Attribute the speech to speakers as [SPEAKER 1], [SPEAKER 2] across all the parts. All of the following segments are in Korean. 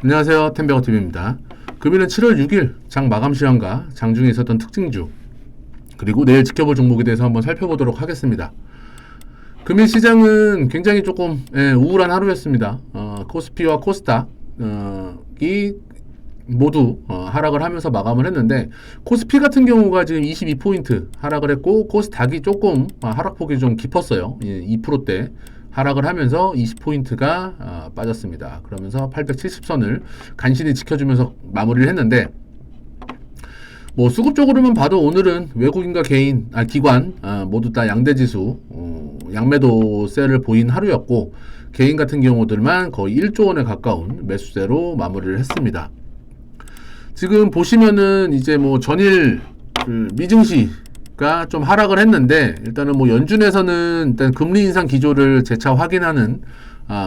[SPEAKER 1] 안녕하세요. 템베거TV입니다. 금일은 7월 6일 장 마감 시황과 장중에 있었던 특징주 그리고 내일 지켜볼 종목에 대해서 한번 살펴보도록 하겠습니다. 금일 시장은 굉장히 조금 우울한 하루였습니다. 코스피와 코스닥이 모두 하락을 하면서 마감을 했는데, 코스피 같은 경우가 지금 22포인트 하락을 했고 코스닥이 조금 하락폭이 좀 깊었어요. 2%대 하락을 하면서 20포인트가 빠졌습니다. 그러면서 870선을 간신히 지켜주면서 마무리를 했는데, 뭐 수급적으로만 봐도 오늘은 외국인과 기관 모두 다 양대지수 양매도세를 보인 하루였고, 개인 같은 경우들만 거의 1조 원에 가까운 매수세로 마무리를 했습니다. 지금 보시면은 이제 뭐 전일 미증시가 좀 하락을 했는데, 일단은 뭐 연준에서는 일단 금리 인상 기조를 재차 확인하는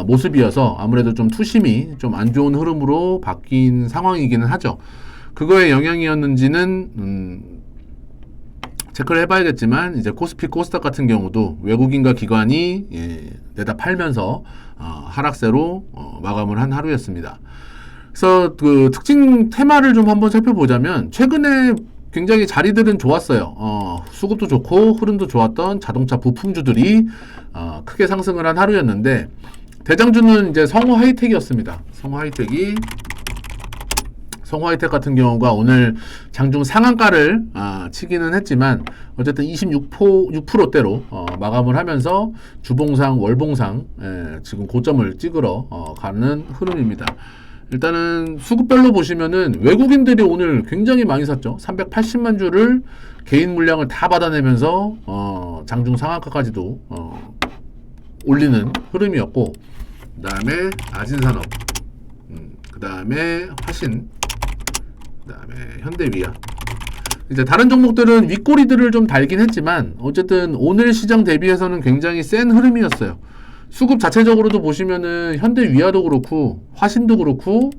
[SPEAKER 1] 모습이어서 아무래도 좀 투심이 좀 안 좋은 흐름으로 바뀐 상황이기는 하죠. 그거의 영향이었는지는 체크를 해봐야겠지만, 이제 코스피 코스닥 같은 경우도 외국인과 기관이 내다 팔면서 하락세로 마감을 한 하루였습니다. 그래서 그 특징 테마를 좀 한번 살펴보자면, 최근에 굉장히 자리들은 좋았어요. 수급도 좋고 흐름도 좋았던 자동차 부품주들이 크게 상승을 한 하루였는데, 대장주는 이제 성호 하이텍이었습니다. 성호 하이텍 같은 경우가 오늘 장중 상한가를 치기는 했지만 어쨌든 26%대로 마감을 하면서 주봉상 월봉상 지금 고점을 찍으러 가는 흐름입니다. 일단은 수급별로 보시면은 외국인들이 오늘 굉장히 많이 샀죠. 380만 주를 개인 물량을 다 받아내면서 장중 상한가까지도 올리는 흐름이었고, 그 다음에 아진산업, 그 다음에 화신, 그 다음에 현대위아, 이제 다른 종목들은 윗꼬리들을 좀 달긴 했지만 어쨌든 오늘 시장 대비해서는 굉장히 센 흐름이었어요. 수급 자체적으로도 보시면은 현대위아도 그렇고 화신도 그렇고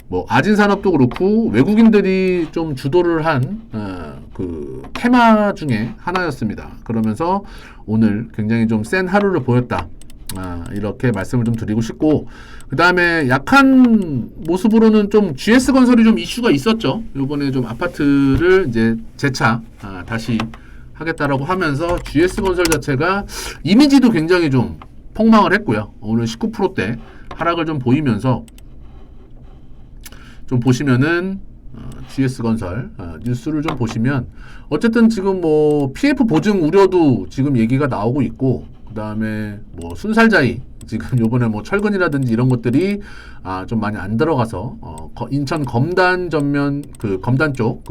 [SPEAKER 1] 뭐 아진산업도 그렇고 외국인들이 좀 주도를 한 그 테마 중에 하나였습니다. 그러면서 오늘 굉장히 좀 센 하루를 보였다, 이렇게 말씀을 좀 드리고 싶고, 그 다음에 약한 모습으로는 좀 GS건설이 좀 이슈가 있었죠. 요번에 좀 아파트를 이제 재차 다시 하겠다라고 하면서 GS건설 자체가 이미지도 굉장히 좀 폭망을 했고요. 오늘 19%대 하락을 좀 보이면서, 좀 보시면은 GS건설 뉴스를 좀 보시면 어쨌든 지금 뭐 PF 보증 우려도 지금 얘기가 나오고 있고, 그 다음에 뭐 순살자이 지금 요번에 뭐 철근이라든지 이런 것들이 좀 많이 안 들어가서 인천 검단 전면 검단 쪽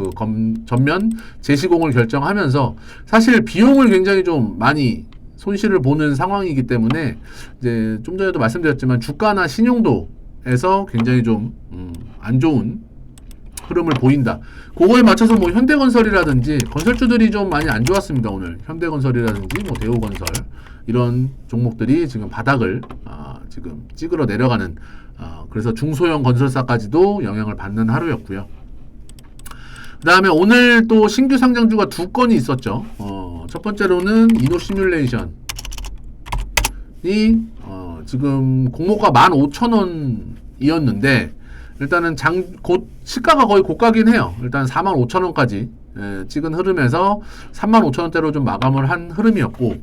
[SPEAKER 1] 전면 재시공을 결정하면서 사실 비용을 굉장히 좀 많이 손실을 보는 상황이기 때문에, 이제 좀 전에도 말씀드렸지만 주가나 신용도에서 굉장히 좀 안 좋은 흐름을 보인다. 그거에 맞춰서 뭐 현대건설이라든지 건설주들이 좀 많이 안 좋았습니다. 오늘 현대건설이라든지 뭐 대우건설 이런 종목들이 지금 바닥을 지금 찍으러 내려가는, 그래서 중소형 건설사까지도 영향을 받는 하루였고요. 그 다음에 오늘 또 신규 상장주가 두 건이 있었죠. 첫 번째로는 이노시뮬레이션이 지금 공모가 15,000원이었는데 일단은 곧 시가가 거의 고가긴 해요. 일단 45,000원까지 찍은 흐름에서 35,000원대로 좀 마감을 한 흐름이었고,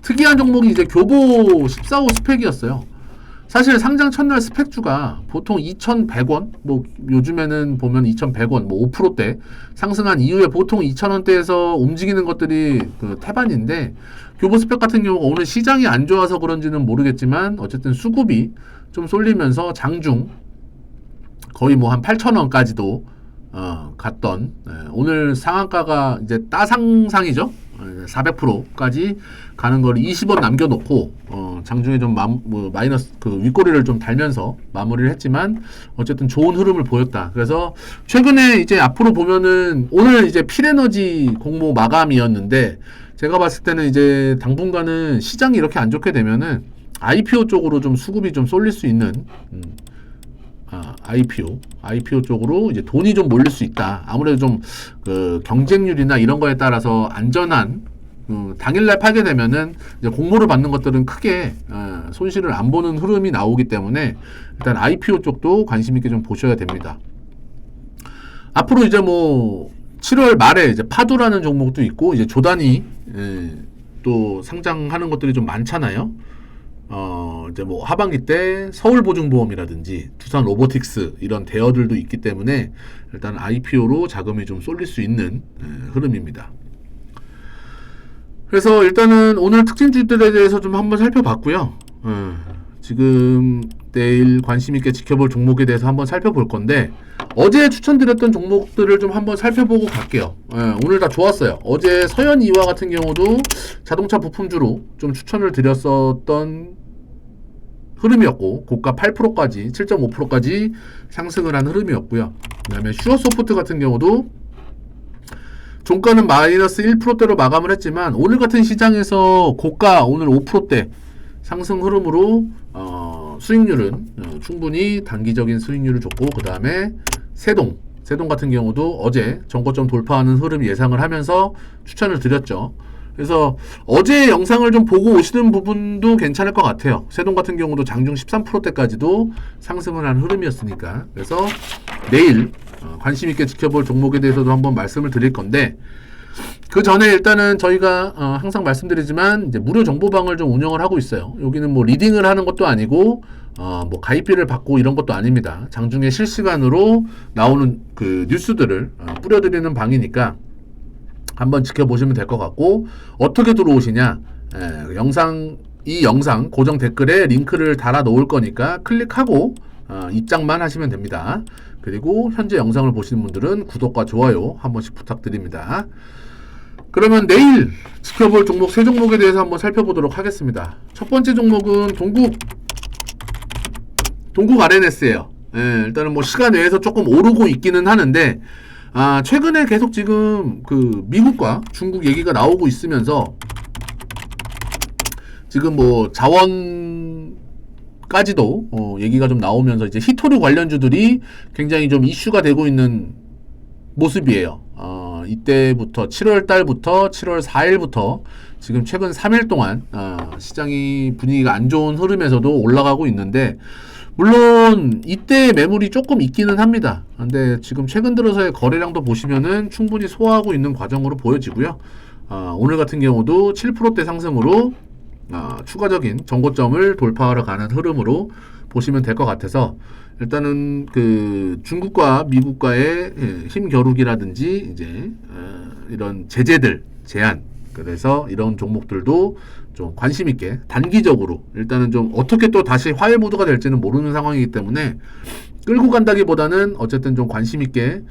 [SPEAKER 1] 특이한 종목이 이제 교보 14호 스펙이었어요. 사실 상장 첫날 스펙주가 보통 2,100원, 뭐 요즘에는 보면 2,100원, 뭐 5%대 상승한 이후에 보통 2,000원대에서 움직이는 것들이 그 태반인데, 교보 스펙 같은 경우가 오늘 시장이 안 좋아서 그런지는 모르겠지만 어쨌든 수급이 좀 쏠리면서 장중 거의 뭐 한 8,000원까지도 갔던, 오늘 상한가가 이제 따상상이죠. 400%까지 가는 걸 20원 남겨놓고 장중에 좀 마이너스 윗꼬리를 좀 달면서 마무리를 했지만 어쨌든 좋은 흐름을 보였다. 그래서 최근에 이제 앞으로 보면은 오늘 이제 필에너지 공모 마감이었는데, 제가 봤을 때는 이제 당분간은 시장이 이렇게 안 좋게 되면은 IPO 쪽으로 좀 수급이 좀 쏠릴 수 있는 IPO 쪽으로 이제 돈이 좀 몰릴 수 있다. 아무래도 좀 그 경쟁률이나 이런 거에 따라서 안전한 당일날 팔게 되면은 이제 공모를 받는 것들은 크게 손실을 안 보는 흐름이 나오기 때문에 일단 IPO 쪽도 관심 있게 좀 보셔야 됩니다. 앞으로 이제 뭐 7월 말에 이제 파도라는 종목도 있고 이제 조단이 또 상장하는 것들이 좀 많잖아요. 이제 뭐 하반기 때 서울보증보험이라든지 두산 로보틱스 이런 대여들도 있기 때문에 일단 IPO로 자금이 좀 쏠릴 수 있는 흐름입니다. 그래서 일단은 오늘 특징주들에 대해서 좀 한번 살펴봤고요. 지금 내일 관심 있게 지켜볼 종목에 대해서 한번 살펴볼 건데 어제 추천드렸던 종목들을 좀 한번 살펴보고 갈게요. 오늘 다 좋았어요. 어제 서현이와 같은 경우도 자동차 부품주로 좀 추천을 드렸었던 흐름이었고 고가 8%까지 7.5%까지 상승을 한 흐름이었고요. 그 다음에 슈어소프트 같은 경우도 종가는 마이너스 1%대로 마감을 했지만 오늘 같은 시장에서 고가 오늘 5%대 상승 흐름으로 수익률은 충분히 단기적인 수익률을 줬고 그 다음에 세동 같은 경우도 어제 전고점 돌파하는 흐름 예상을 하면서 추천을 드렸죠. 그래서 어제 영상을 좀 보고 오시는 부분도 괜찮을 것 같아요. 세동 같은 경우도 장중 13%대까지도 상승을 한 흐름이었으니까. 그래서 내일 관심 있게 지켜볼 종목에 대해서도 한번 말씀을 드릴 건데 그 전에 일단은 저희가 항상 말씀드리지만 이제 무료 정보방을 좀 운영을 하고 있어요. 여기는 뭐 리딩을 하는 것도 아니고 뭐 가입비를 받고 이런 것도 아닙니다. 장중에 실시간으로 나오는 그 뉴스들을 뿌려드리는 방이니까 한번 지켜보시면 될 것 같고 어떻게 들어오시냐 이 영상 고정 댓글에 링크를 달아 놓을 거니까 클릭하고 입장만 하시면 됩니다. 그리고 현재 영상을 보시는 분들은 구독과 좋아요 한 번씩 부탁드립니다. 그러면 내일 지켜볼 종목 세 종목에 대해서 한번 살펴보도록 하겠습니다. 첫 번째 종목은 동국 RNS예요. 일단은 뭐 시간 외에서 조금 오르고 있기는 하는데 최근에 계속 지금 그 미국과 중국 얘기가 나오고 있으면서 지금 뭐 자원까지도 얘기가 좀 나오면서 이제 히토류 관련주들이 굉장히 좀 이슈가 되고 있는 모습이에요. 이때부터 7월 달부터 7월 4일부터 지금 최근 3일 동안 시장이 분위기가 안 좋은 흐름에서도 올라가고 있는데 물론 이때 매물이 조금 있기는 합니다. 근데 지금 최근 들어서의 거래량도 보시면은 충분히 소화하고 있는 과정으로 보여지고요. 오늘 같은 경우도 7%대 상승으로 추가적인 정고점을 돌파하러 가는 흐름으로 보시면 될 것 같아서 일단은 그 중국과 미국과의 힘겨루기라든지 이제 이런 제재들 제한 그래서 이런 종목들도 좀 관심 있게 단기적으로 일단은 좀 어떻게 또 다시 화해 모드가 될지는 모르는 상황이기 때문에 끌고 간다기보다는 어쨌든 좀 관심 있게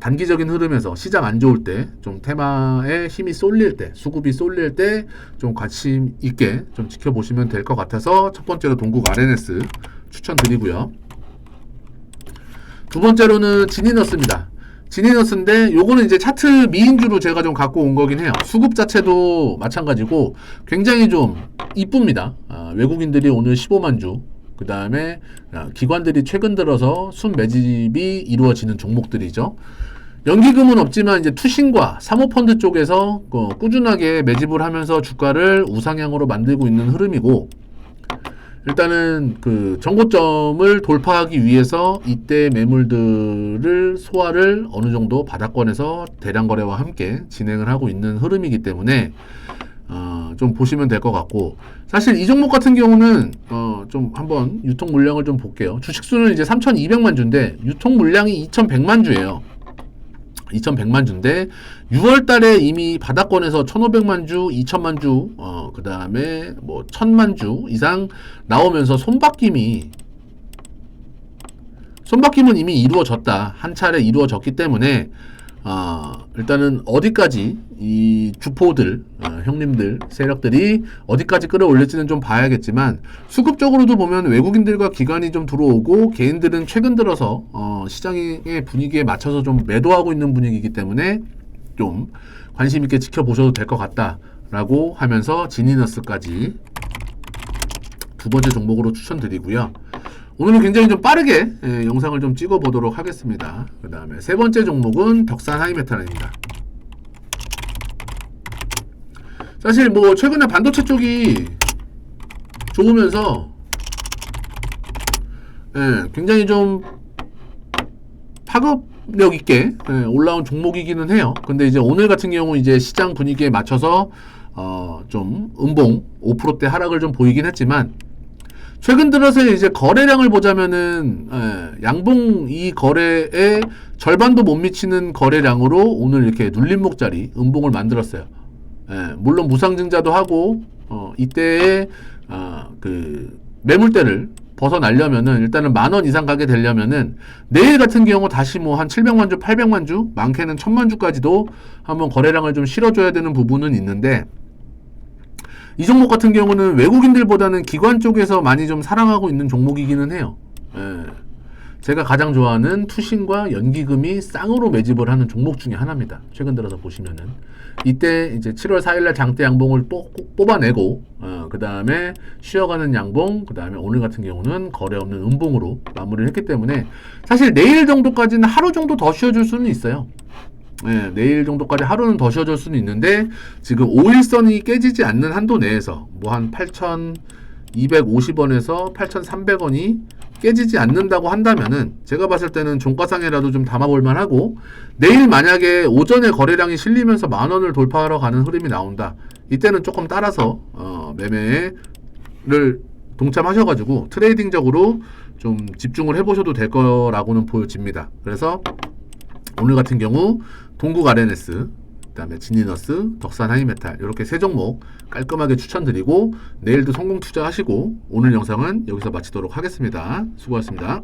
[SPEAKER 1] 단기적인 흐름에서 시장 안 좋을 때 좀 테마에 힘이 쏠릴 때 수급이 쏠릴 때 좀 관심 있게 좀 지켜보시면 될 것 같아서 첫 번째로 동국 RNS 추천드리고요. 두 번째로는 지니너스입니다. 지니너스인데 요거는 이제 차트 미인주로 제가 좀 갖고 온 거긴 해요. 수급 자체도 마찬가지고 굉장히 좀 이쁩니다. 외국인들이 오늘 15만 주 그 다음에 기관들이 최근 들어서 순 매집이 이루어지는 종목들이죠. 연기금은 없지만 이제 투신과 사모펀드 쪽에서 꾸준하게 매집을 하면서 주가를 우상향으로 만들고 있는 흐름이고 일단은 그 정고점을 돌파하기 위해서 이때 매물들을 소화를 어느 정도 바닥권에서 대량 거래와 함께 진행을 하고 있는 흐름이기 때문에 좀 보시면 될 것 같고 사실 이 종목 같은 경우는 좀 한번 유통 물량을 좀 볼게요. 주식수는 이제 3,200만 주인데 유통 물량이 2,100만 주예요. 2,100만 주인데 6월 달에 이미 바닥권에서 1,500만 주, 2,000만 주, 그 다음에 뭐 1,000만 주 이상 나오면서 손바뀜은 이미 이루어졌다. 한 차례 이루어졌기 때문에 일단은 어디까지 이 주포들, 형님들, 세력들이 어디까지 끌어올릴지는 좀 봐야겠지만 수급적으로도 보면 외국인들과 기관이 좀 들어오고 개인들은 최근 들어서 시장의 분위기에 맞춰서 좀 매도하고 있는 분위기이기 때문에 좀 관심 있게 지켜보셔도 될 것 같다라고 하면서 지니너스까지 두 번째 종목으로 추천드리고요. 오늘은 굉장히 좀 빠르게 영상을 좀 찍어 보도록 하겠습니다. 그 다음에 세 번째 종목은 덕산 하이메탈입니다. 사실 뭐 최근에 반도체 쪽이 좋으면서 예, 굉장히 좀 파급력 있게 예, 올라온 종목이기는 해요. 근데 이제 오늘 같은 경우 이제 시장 분위기에 맞춰서 좀 음봉 5%대 하락을 좀 보이긴 했지만 최근 들어서 이제 거래량을 보자면은 예, 양봉 이 거래의 절반도 못 미치는 거래량으로 오늘 이렇게 눌림목자리 음봉을 만들었어요. 예, 물론 무상증자도 하고 이때의 그 매물대를 벗어나려면은 일단은 10,000원 이상 가게 되려면은 내일 같은 경우 다시 뭐 한 700만 주, 800만 주, 많게는 1000만 주까지도 한번 거래량을 좀 실어줘야 되는 부분은 있는데 이 종목 같은 경우는 외국인들보다는 기관 쪽에서 많이 좀 사랑하고 있는 종목이기는 해요. 예. 제가 가장 좋아하는 투신과 연기금이 쌍으로 매집을 하는 종목 중에 하나입니다. 최근 들어서 보시면은 이때 이제 7월 4일날 장대 양봉을 뽑아내고 그 다음에 쉬어가는 양봉, 그 다음에 오늘 같은 경우는 거래 없는 음봉으로 마무리를 했기 때문에 사실 내일 정도까지는 하루 정도 더 쉬어줄 수는 있어요. 네, 내일 정도까지 하루는 더 쉬어줄 수는 있는데 지금 5일선이 깨지지 않는 한도 내에서 뭐 한 8,250원에서 8,300원이 깨지지 않는다고 한다면은 제가 봤을 때는 종가상에라도 좀 담아볼만 하고 내일 만약에 오전에 거래량이 실리면서 10,000원을 돌파하러 가는 흐름이 나온다. 이때는 조금 따라서 매매를 동참하셔가지고 트레이딩적으로 좀 집중을 해보셔도 될 거라고는 보여집니다. 그래서 오늘 같은 경우 동국 RNS, 그 다음에 진리너스, 덕산 하이메탈 이렇게 세 종목 깔끔하게 추천드리고 내일도 성공 투자하시고 오늘 영상은 여기서 마치도록 하겠습니다. 수고하셨습니다.